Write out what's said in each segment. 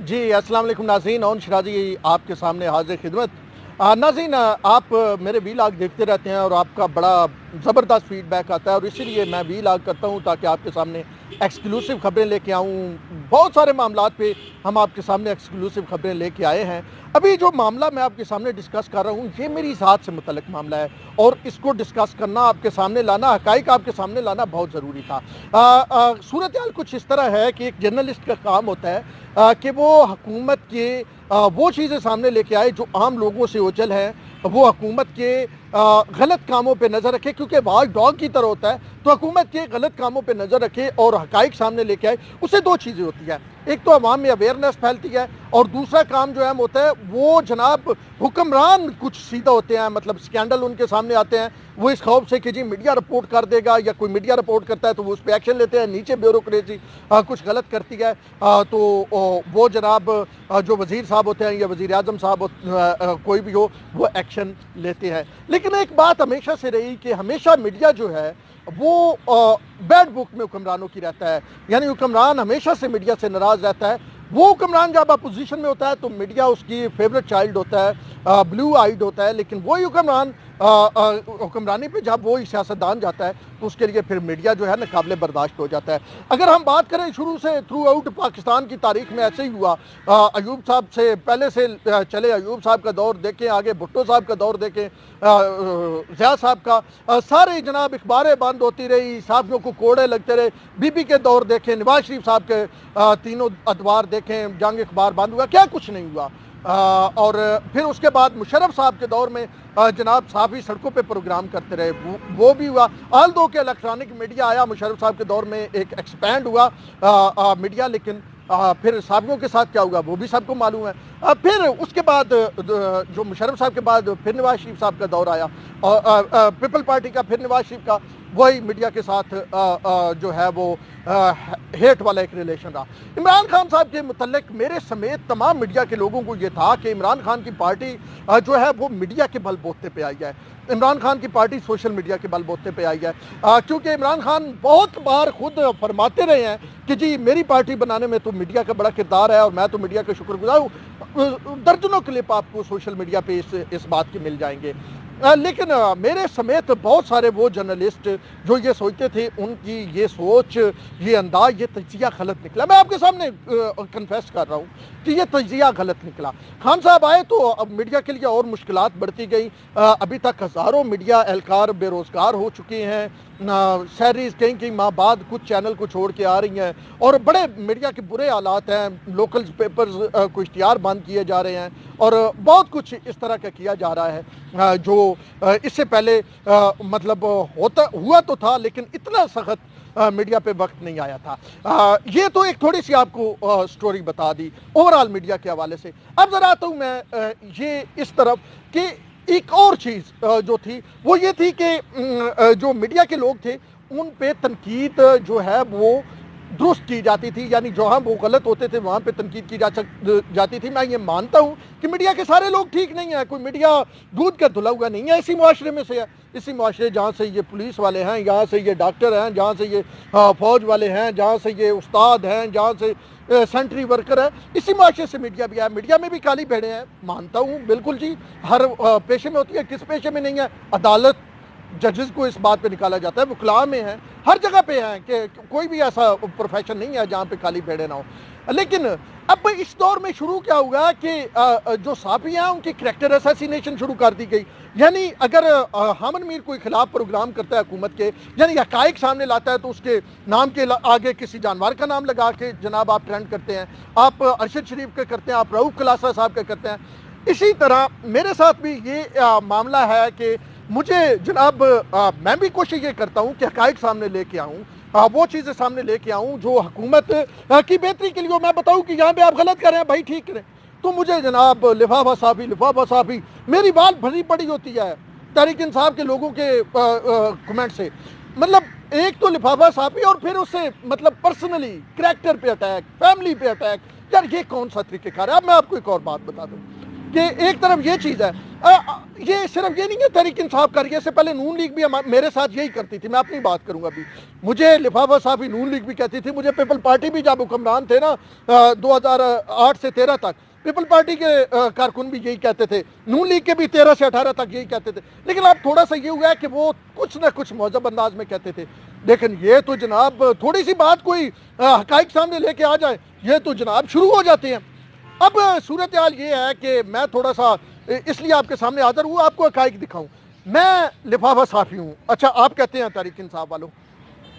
جی السلام علیکم ناظرین، اون شرازی آپ کے سامنے حاضر خدمت۔ ناظرین، آپ میرے ویلاگ دیکھتے رہتے ہیں اور آپ کا بڑا زبردست فیڈ بیک آتا ہے، اور اسی لیے میں ویلاگ کرتا ہوں تاکہ آپ کے سامنے ایکسکلوسیو خبریں لے کے آؤں۔ بہت سارے معاملات پہ ہم آپ کے سامنے ایکسکلوسیو خبریں لے کے آئے ہیں۔ ابھی جو معاملہ میں آپ کے سامنے ڈسکس کر رہا ہوں یہ میری ذات سے متعلق معاملہ ہے، اور اس کو ڈسکس کرنا، آپ کے سامنے لانا، حقائق آپ کے سامنے لانا بہت ضروری تھا۔ صورتحال کچھ اس طرح ہے کہ ایک جرنلسٹ کا کام ہوتا ہے کہ وہ حکومت کے وہ چیزیں سامنے لے کے آئے جو عام لوگوں سے اوجھل ہیں، وہ حکومت کے غلط کاموں پہ نظر رکھے، کیونکہ واچ ڈاگ کی طرح ہوتا ہے، تو حکومت کے غلط کاموں پہ نظر رکھے اور حقائق سامنے لے کے آئے۔ اسے دو چیزیں ہوتی ہیں، ایک تو عوام میں اویئرنیس پھیلتی ہے، اور دوسرا کام جو اہم ہوتا ہے وہ جناب حکمران کچھ سیدھا ہوتے ہیں، مطلب سکینڈل ان کے سامنے آتے ہیں، وہ اس خوف سے کہ جی میڈیا رپورٹ کر دے گا، یا کوئی میڈیا رپورٹ کرتا ہے تو وہ اس پہ ایکشن لیتے ہیں، نیچے بیوروکریسی کچھ غلط کرتی ہے تو وہ جناب جو وزیر صاحب ہوتے ہیں یا وزیر اعظم صاحب کوئی بھی ہو، وہ ایکشن لیتے ہیں۔ لیکن ایک بات ہمیشہ سے رہی کہ ہمیشہ میڈیا جو ہے وہ بیڈ بک میں حکمرانوں کی رہتا ہے، یعنی حکمران ہمیشہ سے میڈیا سے ناراض رہتا ہے۔ وہ حکمران جب اپوزیشن میں ہوتا ہے تو میڈیا اس کی فیوریٹ چائلڈ ہوتا ہے، بلو آئیڈ ہوتا ہے، لیکن وہی حکمران حکمرانی پہ جب وہی سیاستدان جاتا ہے تو اس کے لیے پھر میڈیا جو ہے نا قابل برداشت ہو جاتا ہے۔ اگر ہم بات کریں شروع سے تھرو آؤٹ پاکستان کی تاریخ میں ایسے ہی ہوا، ایوب صاحب سے پہلے سے چلے، ایوب صاحب کا دور دیکھیں، آگے بھٹو صاحب کا دور دیکھیں، ضیاء صاحب کا، سارے جناب اخباریں بند ہوتی رہی، صحافیوں کو کوڑے لگتے رہے، بی بی کے دور دیکھیں، نواز شریف صاحب کے تینوں ادوار دیکھیں، جنگ اخبار بند ہوا، کیا کچھ نہیں ہوا۔ اور پھر اس کے بعد مشرف صاحب کے دور میں جناب صحافی سڑکوں پہ پروگرام کرتے رہے، وہ بھی ہوا۔ آل دو کہ الیکٹرانک میڈیا آیا مشرف صاحب کے دور میں، ایک ایکسپینڈ ہوا میڈیا، لیکن پھر صحافیوں کے ساتھ کیا ہوا وہ بھی سب کو معلوم ہے۔ پھر اس کے بعد جو مشرف صاحب کے بعد پھر نواز شریف صاحب کا دور آیا، اور پیپل پارٹی کا، پھر نواز شریف کا، وہی میڈیا کے ساتھ جو ہے وہ ہیٹ والا ایک ریلیشن رہا۔ عمران خان صاحب کے متعلق میرے سمیت تمام میڈیا کے لوگوں کو یہ تھا کہ عمران خان کی پارٹی جو ہے وہ میڈیا کے بل بوتے پہ آئی ہے، عمران خان کی پارٹی سوشل میڈیا کے بل بوتے پہ آئی ہے، کیونکہ عمران خان بہت بار خود فرماتے رہے ہیں کہ جی میری پارٹی بنانے میں تو میڈیا کا بڑا کردار ہے، اور میں تو میڈیا کا شکر گزار ہوں۔ درجنوں کلپ آپ کو سوشل میڈیا پہ اس بات کے مل جائیں گے۔ لیکن میرے سمیت بہت سارے وہ جرنلسٹ جو یہ سوچتے تھے، ان کی یہ سوچ، یہ انداز، یہ تجزیہ غلط نکلا۔ میں آپ کے سامنے کنفیس کر رہا ہوں کہ یہ تجزیہ غلط نکلا۔ خان صاحب آئے تو اب میڈیا کے لیے اور مشکلات بڑھتی گئی، ابھی تک ہزاروں میڈیا اہلکار بے روزگار ہو چکے ہیں، سیلریز کئی ماہ بعد کچھ چینل کو چھوڑ کے آ رہی ہیں، اور بڑے میڈیا کے برے حالات ہیں، لوکل پیپرز کو اشتہار بند کیے جا رہے ہیں، اور بہت کچھ اس طرح کا کیا جا رہا ہے جو اس سے پہلے مطلب ہوا تو تھا، لیکن اتنا سخت میڈیا پہ وقت نہیں آیا تھا۔ یہ تو ایک تھوڑی سی آپ کو سٹوری بتا دی اوورال میڈیا کے حوالے سے۔ اب ذرا آتا ہوں میں یہ اس طرف کہ ایک اور چیز جو تھی وہ یہ تھی کہ جو میڈیا کے لوگ تھے ان پہ تنقید جو ہے وہ درست کی جاتی تھی، یعنی جہاں وہ غلط ہوتے تھے وہاں پہ تنقید کی جاتی تھی۔ میں یہ مانتا ہوں کہ میڈیا کے سارے لوگ ٹھیک نہیں ہیں، کوئی میڈیا دودھ کا دھلا ہوا نہیں ہے، اسی معاشرے میں سے ہے، اسی معاشرے جہاں سے یہ پولیس والے ہیں، جہاں سے یہ ڈاکٹر ہیں، جہاں سے یہ فوج والے ہیں، جہاں سے یہ استاد ہیں، جہاں سے سینٹری ورکر ہیں، اسی معاشرے سے میڈیا بھی ہے۔ میڈیا میں بھی کالی بھیڑیں ہیں، مانتا ہوں بالکل جی، ہر پیشے میں ہوتی ہے، کس پیشے میں نہیں ہے؟ عدالت، ججز کو اس بات پہ نکالا جاتا ہے، وکلاء میں ہیں، ہر جگہ پہ ہیں، کہ کوئی بھی ایسا پروفیشن نہیں ہے جہاں پہ کالی بھیڑیں نہ ہو۔ لیکن اب اس دور میں شروع کیا ہوا کہ جو صحافی ہیں ان کی کریکٹر اسیسینیشن شروع کر دی گئی، یعنی اگر حامد میر کوئی خلاف پروگرام کرتا ہے حکومت کے، یعنی حقائق سامنے لاتا ہے، تو اس کے نام کے آگے کسی جانور کا نام لگا کے جناب آپ ٹرینڈ کرتے ہیں، آپ ارشد شریف کا کرتے ہیں، آپ رؤوف کلاسہ صاحب کا کرتے ہیں۔ اسی طرح میرے ساتھ بھی یہ معاملہ ہے کہ مجھے جناب میں بھی کوشش یہ کرتا ہوں کہ حقائق سامنے لے کے آؤں، وہ چیزیں سامنے لے کے آؤں جو حکومت کی بہتری کے لیے، میں بتاؤں کہ یہاں پہ آپ غلط کر رہے ہیں بھائی ٹھیک کریں، تو مجھے جناب لفافہ صافی میری بات بھری پڑی ہوتی ہے تحریک انصاف کے لوگوں کے کمنٹ سے، مطلب ایک تو لفافہ صافی، اور پھر اس سے مطلب پرسنلی کریکٹر پہ اٹیک، فیملی پہ اٹیک۔ یار یہ کون سا طریقہ کار ہے؟ اب میں آپ کو ایک اور بات بتا دوں کہ ایک طرف یہ چیز ہے، یہ صرف یہ نہیں ہے تحریک انصاف کر رہی ہے، اس سے پہلے نون لیگ بھی میرے ساتھ یہی کرتی تھی. میں اپنی بات کروں گا ابھی. مجھے لفافہ صافی نون لیگ بھی کہتی تھی، مجھے پیپل پارٹی بھی جب حکمران تھے نا 2008 سے 13 تک، پیپل پارٹی کے کارکن بھی یہی کہتے تھے، نون لیگ کے بھی 13 سے 18 تک یہی کہتے تھے. لیکن اب تھوڑا سا یہ ہوا ہے کہ وہ کچھ نہ کچھ مہذب انداز میں کہتے تھے، لیکن یہ تو جناب تھوڑی سی بات کوئی حقائق سامنے لے کے آ جائے یہ تو جناب شروع ہو جاتے ہیں. اب صورتحال یہ ہے کہ میں تھوڑا سا اس لیے آپ کے سامنے حاضر ہوں، آپ کو حقائق دکھاؤں. میں لفافہ صافی ہوں، اچھا آپ کہتے ہیں تحریک انصاف والوں.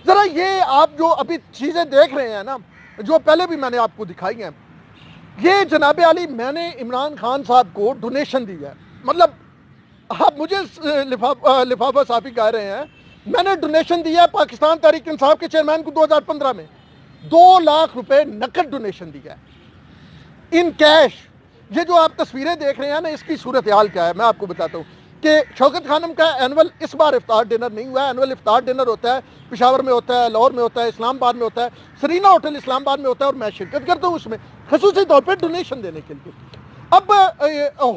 ذرا یہ آپ جو ابھی چیزیں دیکھ رہے ہیں نا، جو پہلے بھی میں نے آپ کو دکھائی ہیں، یہ جناب علی میں نے عمران خان صاحب کو ڈونیشن دی ہے. مطلب آپ مجھے لفافہ صافی کہہ رہے ہیں، میں نے ڈونیشن دی ہے پاکستان تحریک انصاف کے چیئرمین کو 2015 میں 2 لاکھ روپے نقد ڈونیشن دیا ہے ان کیش. یہ جو آپ تصویریں دیکھ رہے ہیں نا، اس کی صورتحال کیا ہے میں آپ کو بتاتا ہوں کہ شوکت خانم کا اینول اس بار افطار ڈنر نہیں ہوا ہے. اینول افطار ڈنر ہوتا ہے پشاور میں ہوتا ہے، لاہور میں ہوتا ہے، اسلام آباد میں ہوتا ہے، سرینا ہوٹل اسلام آباد میں ہوتا ہے، اور میں شرکت کرتا ہوں اس میں خصوصی طور پہ ڈونیشن دینے کے لیے. اب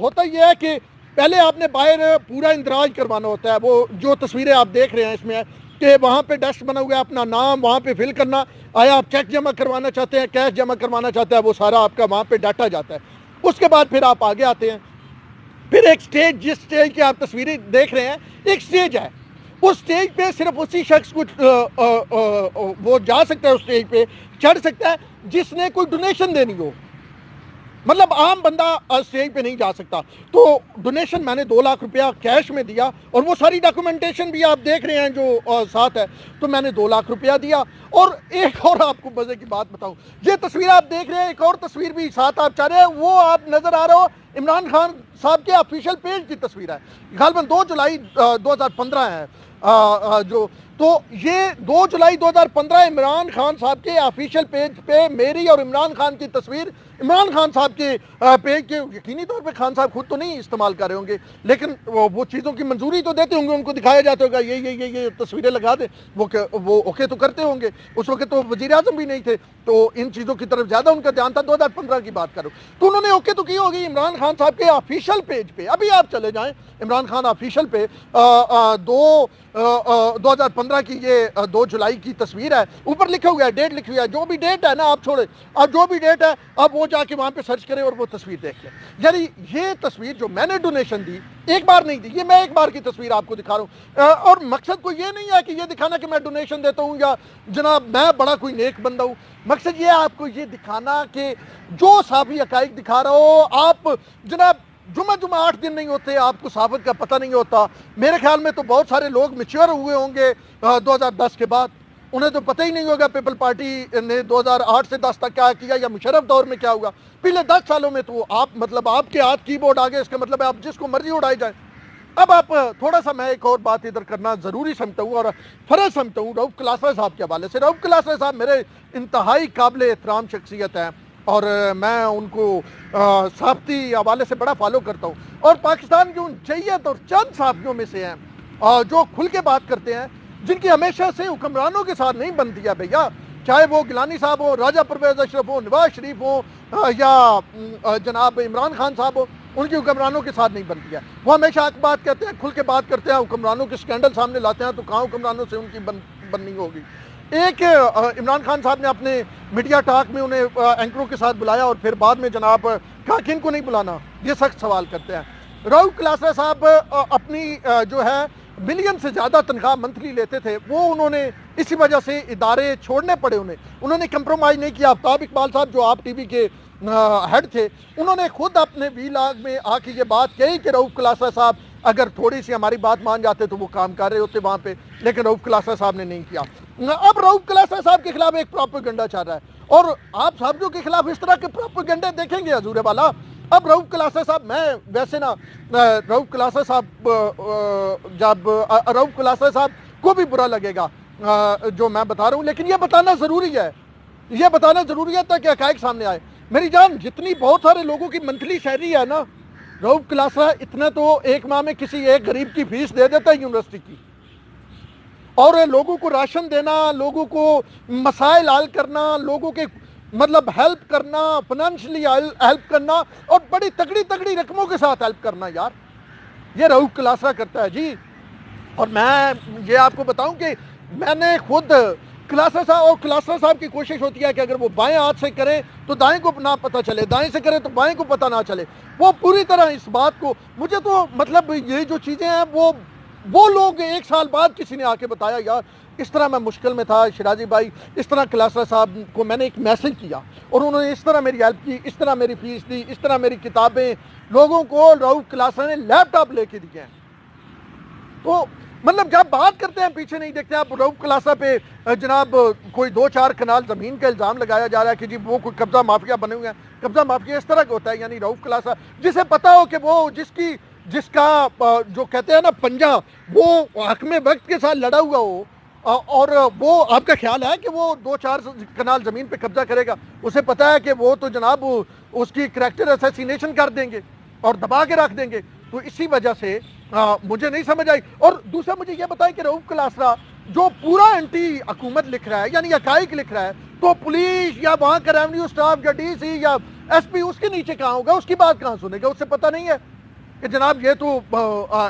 ہوتا یہ ہے کہ پہلے آپ نے باہر پورا اندراج کروانا ہوتا ہے. وہ جو تصویریں آپ دیکھ رہے ہیں اس میں کہ وہاں پہ ڈیسک بنا ہوا ہے، اپنا نام وہاں پہ فل کرنا، آیا آپ چیک جمع کروانا چاہتے ہیں، کیش جمع کروانا چاہتے ہیں، وہ سارا آپ کا وہاں پہ ڈاٹا جاتا ہے. اس کے بعد پھر آپ آگے آتے ہیں. پھر ایک سٹیج، جس سٹیج کی آپ تصویریں دیکھ رہے ہیں، ایک سٹیج ہے. اس سٹیج پہ صرف اسی شخص کو وہ جا سکتا ہے، اس سٹیج پہ چڑھ سکتا ہے جس نے کوئی ڈونیشن دینی ہو. مطلب عام بندہ اسٹیج پہ نہیں جا سکتا. تو ڈونیشن میں نے 2 لاکھ روپیہ کیش میں دیا، اور وہ ساری ڈاکومنٹیشن بھی آپ دیکھ رہے ہیں جو ساتھ ہے. تو میں نے 2 لاکھ روپیہ دیا. اور ایک اور آپ کو مزے کی بات بتاؤں، یہ تصویر آپ دیکھ رہے ہیں، ایک اور تصویر بھی ساتھ آپ چاہ رہے ہیں، وہ آپ نظر آ رہا ہو عمران خان صاحب کے آفیشیل پیج کی تصویر ہے. غالباً 2 جولائی 2015 ہے جو. تو یہ 2 جولائی 2015 عمران خان صاحب کے آفیشیل پیج پہ میری اور عمران خان کی تصویر، عمران خان صاحب کے پیج کے یقینی طور پہ خان صاحب خود تو نہیں استعمال کر رہے ہوں گے، لیکن وہ چیزوں کی منظوری تو دیتے ہوں گے، ان کو دکھایا جاتا ہوگا یہ تصویریں لگا دیں، وہ اوکے تو کرتے ہوں گے. اس وقت تو وزیر اعظم بھی نہیں تھے، تو ان چیزوں کی طرف زیادہ ان کا دھیان تھا. 2015 کی بات کرو تو انہوں نے اوکے تو کی ہوگی عمران خان صاحب کے آفیشیل پیج پہ. ابھی آپ چلے جائیں عمران خان آفیشیل پہ 2015 کی یہ 2 جولائی کی تصویر ہے. اوپر لکھا ہوا ہے، ڈیٹ لکھی ہوئی ہے، جو بھی ڈیٹ ہے نا آپ چھوڑے، اب جو بھی ڈیٹ ہے اب وہ جا کے وہاں پہ سرچ کریں اور وہ تصویر دیکھ لیں. یعنی یہ تصویر جو میں نے ڈونیشن دی، ایک بار نہیں دی، یہ میں ایک بار کی تصویر آپ کو دکھا رہا ہوں. اور مقصد کو یہ نہیں ہے کہ یہ دکھانا کہ میں ڈونیشن دیتا ہوں یا جناب میں بڑا کوئی نیک بندہ ہوں. مقصد یہ ہے آپ کو یہ دکھانا کہ جو صحافی حقائق دکھا رہا ہو، آپ جناب جمعہ 8 دن نہیں ہوتے، آپ کو صحافت کا پتہ نہیں ہوتا. میرے خیال میں تو بہت سارے لوگ میچور ہوئے ہوں گے 2010 کے بعد، انہیں تو پتہ ہی نہیں ہوگا پیپل پارٹی نے 2008 سے 10 تک کیا کیا یا مشرف دور میں کیا ہوگا. پچھلے 10 سالوں میں تو آپ کے ہاتھ کی بورڈ آگے، اس کا مطلب ہے آپ جس کو مرضی اڑائی جائیں. اب آپ تھوڑا سا میں ایک اور بات ادھر کرنا ضروری سمجھتا ہوں اور فرض سمجھتا ہوں رؤف کلاسرا صاحب کے حوالے سے. رؤف کلاسرا صاحب میرے انتہائی قابل احترام شخصیت ہیں، اور میں ان کو صحافتی حوالے سے بڑا فالو کرتا ہوں، اور پاکستان کی ان جیت اور چند صحافیوں میں سے ہیں جو کھل کے بات کرتے ہیں، جن کی ہمیشہ سے حکمرانوں کے ساتھ نہیں بنتی ہے بھیا، چاہے وہ گیلانی صاحب ہو، راجہ پرویز اشرف ہو، نواز شریف ہو، یا جناب عمران خان صاحب ہو، ان کی حکمرانوں کے ساتھ نہیں بنتی ہے. وہ ہمیشہ حق بات کہتے ہیں، کھل کے بات کرتے ہیں، حکمرانوں کے سکینڈل سامنے لاتے ہیں، تو کہاں حکمرانوں سے ان کی بننی ہوگی. ایک عمران خان صاحب نے اپنے میڈیا ٹاک میں انہیں اینکروں کے ساتھ بلایا، اور پھر بعد میں جناب کہا کہ ان کو نہیں بلانا، یہ سخت سوال کرتے ہیں. رؤف کلاسرا صاحب اپنی جو ہے ملین سے زیادہ تنخواہ منتھلی لیتے تھے، وہ انہوں نے اسی وجہ سے ادارے چھوڑنے پڑے. انہوں نے کمپرومائز نہیں کیا. آفتاب اقبال صاحب جو آپ ٹی وی کے ہیڈ تھے، انہوں نے خود اپنے وی لاگ میں آ کے یہ بات کہی کہ رؤف کلاسرا صاحب اگر تھوڑی سی ہماری بات مان جاتے تو وہ کام کر رہے ہوتے وہاں پہ، لیکن رؤف کلاسرا صاحب نے نہیں کیا. اب رؤف کلاسرا صاحب کے خلاف ایک پروپیگنڈا چل رہا ہے، اور آپ صاحبوں کے خلاف اس طرح کے پروپیگنڈے دیکھیں گے حضور والا. اب رؤف کلاسرا صاحب، میں ویسے نا رؤف کلاسرا صاحب جب رؤف کلاسرا صاحب کو بھی برا لگے گا جو میں بتا رہا ہوں، لیکن یہ بتانا ضروری ہے، یہ بتانا ضروری ہے تاکہ حقائق سامنے آئے. میری جان، جتنی بہت سارے لوگوں کی منتھلی سیلری ہے نا، رؤف کلاسرا اتنا تو ایک ماہ میں کسی ایک غریب کی فیس دے دیتا ہے یونیورسٹی کی. اور لوگوں کو راشن دینا، لوگوں کو مسائل حل کرنا، لوگوں کے مطلب ہیلپ کرنا، فائنینشلی ہیلپ کرنا، اور بڑی تگڑی رقموں کے ساتھ ہیلپ کرنا. یار یہ رؤف کلاسرا کرتا ہے جی. اور میں یہ آپ کو بتاؤں کہ میں نے خود کلاسرا صاحب، اور کلاسرا صاحب کی کوشش ہوتی ہے کہ اگر وہ بائیں ہاتھ سے کریں تو دائیں کو نہ پتہ چلے، دائیں سے کریں تو بائیں کو پتہ نہ چلے. وہ پوری طرح اس بات کو، مجھے تو مطلب یہ جو چیزیں ہیں وہ لوگ 1 سال بعد کسی نے آ کے بتایا یار اس طرح میں مشکل میں تھا شیرازی بھائی، اس طرح کلاسرا صاحب کو میں نے ایک میسج کیا اور انہوں نے اس طرح میری ہیلپ کی، اس طرح میری فیس دی، اس طرح میری کتابیں، لوگوں کو رؤف کلاسرا نے لیپ ٹاپ لے کے دیے ہیں. تو مطلب جب بات کرتے ہیں پیچھے نہیں دیکھتے. آپ رؤف کلاسرا پہ جناب کوئی 2-4 کنال زمین کا الزام لگایا جا رہا ہے کہ جی وہ کوئی قبضہ مافیا بنے ہوئے ہیں. قبضہ مافیا اس طرح کا ہوتا ہے، یعنی رؤف کلاسرا جسے پتا ہو کہ وہ جس کا جو کہتے ہیں نا پنجہ، وہ حکم وقت کے ساتھ لڑا ہوا ہو، اور وہ آپ کا خیال ہے کہ وہ 2-4 کنال زمین پہ قبضہ کرے گا. اسے پتا ہے کہ وہ تو جناب اس کی کریکٹر اسیسینیشن کر دیں گے اور دبا کے رکھ دیں گے. تو اسی وجہ سے مجھے نہیں سمجھ آئی. اور دوسرا مجھے یہ بتائیں کہ رؤف کلاسرا جو پورا اینٹی حکومت لکھ رہا ہے، یعنی حقائق لکھ رہا ہے، تو پولیس یا وہاں کا ریونیو سٹاف یا ڈی سی یا ایس پی اس کے نیچے کہاں ہوگا؟ اس کی بات کہاں سنے گا؟ اس سے پتہ نہیں ہے کہ جناب یہ تو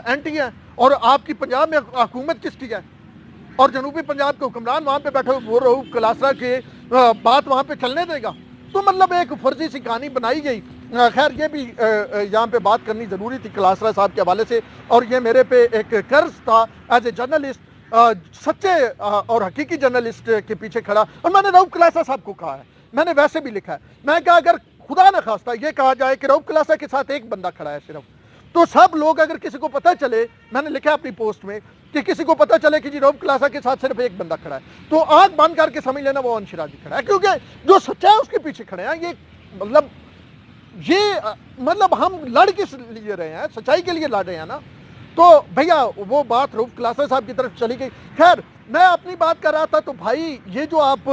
اینٹی ہے. اور آپ کی پنجاب میں حکومت کس کی ہے؟ اور جنوبی پنجاب کے حکمران وہاں پہ بیٹھے ہوئے، وہ رؤف کلاسرا کے بات وہاں پہ چلنے دے گا؟ تو مطلب ایک فرضی سی کہانی بنائی گئی. خیر یہ بھی یہاں پہ بات کرنی ضروری تھی کلاسرا صاحب کے حوالے سے. اور یہ میرے پہ ایک قرض تھا ایز اے جرنلسٹ، سچے اور حقیقی جرنلسٹ کے پیچھے کھڑا. اور میں نے رؤف کلاسرا صاحب کو کہا ہے، میں نے ویسے بھی لکھا ہے، میں کہا اگر خدا نہ خواستہ یہ کہا جائے کہ رؤف کلاسرا کے ساتھ ایک بندہ کھڑا ہے صرف، تو سب لوگ اگر کسی کو پتہ چلے، میں نے لکھا اپنی پوسٹ میں کہ کسی کو پتہ چلے کہ جی رؤف کلاسرا کے ساتھ صرف ایک بندہ کھڑا ہے، تو آنکھ بند کر کے سمجھ لینا وہ انس شیرازی کھڑا ہے. کیونکہ جو سچا ہے اس کے پیچھے کھڑے ہیں. مطلب ہم لڑ کس لیے رہے ہیں؟ سچائی کے لیے لڑ رہے ہیں نا. تو بھیا وہ بات رؤف کلاسرا صاحب کی طرف چلی گئی. خیر میں اپنی بات کر رہا تھا. تو بھائی یہ جو آپ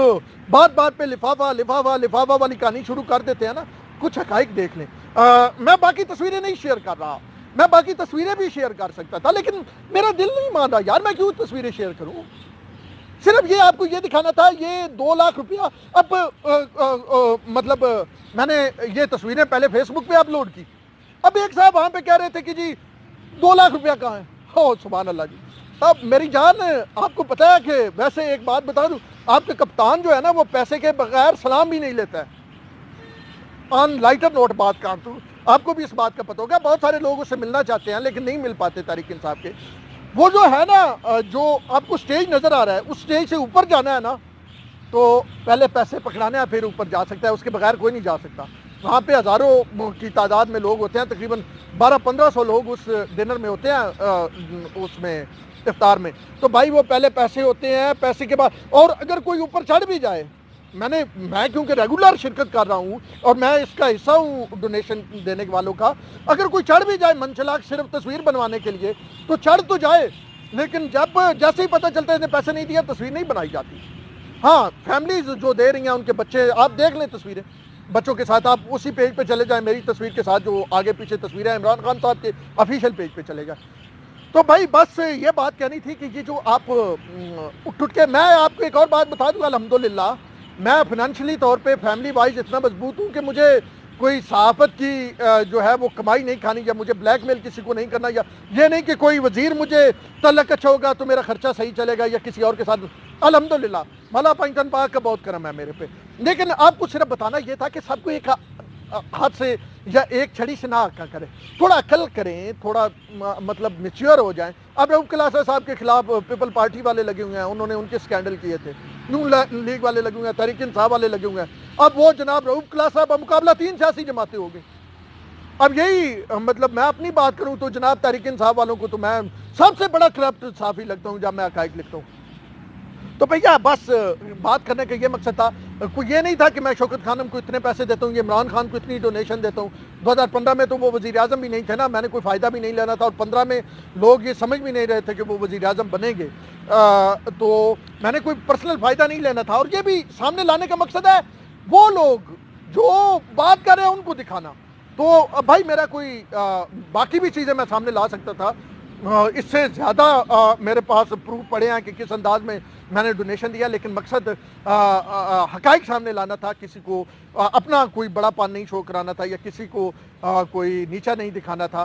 بات پہ لفافہ والی کہانی شروع کر دیتے ہیں نا، کچھ حقائق دیکھ لیں. میں باقی تصویریں نہیں شیئر کر رہا، میں باقی تصویریں بھی شیئر کر سکتا تھا، لیکن میرا دل نہیں مان رہا یار میں کیوں تصویریں شیئر کروں. صرف یہ آپ کو یہ دکھانا تھا. یہ 2 لاکھ روپیہ اب مطلب میں نے یہ تصویریں پہلے فیس بک پہ اپلوڈ کی. اب ایک صاحب وہاں پہ کہہ رہے تھے کہ جی 2 لاکھ روپیہ کہاں ہے؟ سبحان اللہ جی. اب میری جان آپ کو پتا ہے کہ ویسے ایک بات بتا دوں، آپ کے کپتان جو ہے نا وہ پیسے کے بغیر سلام بھی نہیں لیتا ہے. آن لائٹر نوٹ بات کرتا ہوں، آپ کو بھی اس بات کا پتہ ہوگا. بہت سارے لوگ اس سے ملنا چاہتے ہیں لیکن نہیں مل پاتے تحریک انصاف کے. وہ جو ہے نا، جو آپ کو سٹیج نظر آ رہا ہے، اس سٹیج سے اوپر جانا ہے نا تو پہلے پیسے پکڑانے ہیں پھر اوپر جا سکتا ہے، اس کے بغیر کوئی نہیں جا سکتا. وہاں پہ ہزاروں کی تعداد میں لوگ ہوتے ہیں، تقریباً 1200-1500 لوگ اس ڈنر میں ہوتے ہیں، اس میں افطار میں. تو بھائی وہ پہلے پیسے ہوتے ہیں، پیسے کے بعد، اور اگر کوئی اوپر چڑھ بھی جائے، میں کیونکہ ریگولر شرکت کر رہا ہوں اور میں اس کا حصہ ہوں ڈونیشن دینے والوں کا، اگر کوئی چڑھ بھی جائے منچلاک صرف تصویر بنوانے کے لیے تو چڑھ تو جائے، لیکن جیسے ہی پتہ چلتا ہے اس نے پیسے نہیں دیا تصویر نہیں بنائی جاتی. ہاں فیملیز جو دے رہی ہیں ان کے بچے، آپ دیکھ لیں تصویریں بچوں کے ساتھ، آپ اسی پیج پہ چلے جائیں میری تصویر کے ساتھ جو آگے پیچھے تصویریں ہیں عمران خان صاحب کے آفیشیل پیج پہ چلے جائیں. تو بھائی بس یہ بات کہنی تھی کہ یہ جو آپ اٹھ کے، میں آپ کو ایک اور بات بتا دوں، الحمدللہ میں فائنینشلی طور پہ فیملی وائز اتنا مضبوط ہوں کہ مجھے کوئی صحافت کی جو ہے وہ کمائی نہیں کھانی، یا مجھے بلیک میل کسی کو نہیں کرنا، یا یہ نہیں کہ کوئی وزیر مجھے تعلق اچھا ہوگا تو میرا خرچہ صحیح چلے گا یا کسی اور کے ساتھ. الحمدللہ مولا پنجتن پاک کا بہت کرم ہے میرے پہ. لیکن آپ کو صرف بتانا یہ تھا کہ سب کو ایک ہاتھ سے یا ایک چھڑی سے نہ آکا کریں، تھوڑا عقل کریں، تھوڑا مطلب میچیور ہو جائیں. اب رؤف کلاسرا صاحب کے خلاف پیپل پارٹی والے لگے ہوئے ہیں، انہوں نے ان کے سکینڈل کیے تھے، نون لیگ والے لگے ہوئے ہیں، تحریک انصاف والے لگے ہوئے ہیں. اب وہ جناب رؤف کلاسرا بمقابلہ 3 سیاسی جماعتیں ہو گئی. اب یہی مطلب میں اپنی بات کروں تو جناب تحریک انصاف والوں کو تو میں سب سے بڑا کرپٹ صحافی لگتا ہوں جب میں حقائق لکھتا ہوں. تو بھیا بس بات کرنے کا یہ مقصد تھا. کوئی یہ نہیں تھا کہ میں شوکت خانم کو اتنے پیسے دیتا ہوں، یہ عمران خان کو اتنی ڈونیشن دیتا ہوں. 2015 میں تو وہ وزیر اعظم بھی نہیں تھے نا، میں نے کوئی فائدہ بھی نہیں لینا تھا، اور 15 میں لوگ یہ سمجھ بھی نہیں رہے تھے کہ وہ وزیر اعظم بنیں گے. تو میں نے کوئی پرسنل فائدہ نہیں لینا تھا. اور یہ بھی سامنے لانے کا مقصد ہے وہ لوگ جو بات کر رہے ہیں ان کو دکھانا. تو بھائی میرا کوئی باقی بھی چیزیں میں سامنے لا سکتا تھا، اس سے زیادہ میرے پاس پروف پڑے ہیں کہ کس انداز میں میں نے ڈونیشن دیا، لیکن مقصد حقائق سامنے لانا تھا. کسی کو اپنا کوئی بڑا پان نہیں شو کرانا تھا یا کسی کو کوئی نیچا نہیں دکھانا تھا.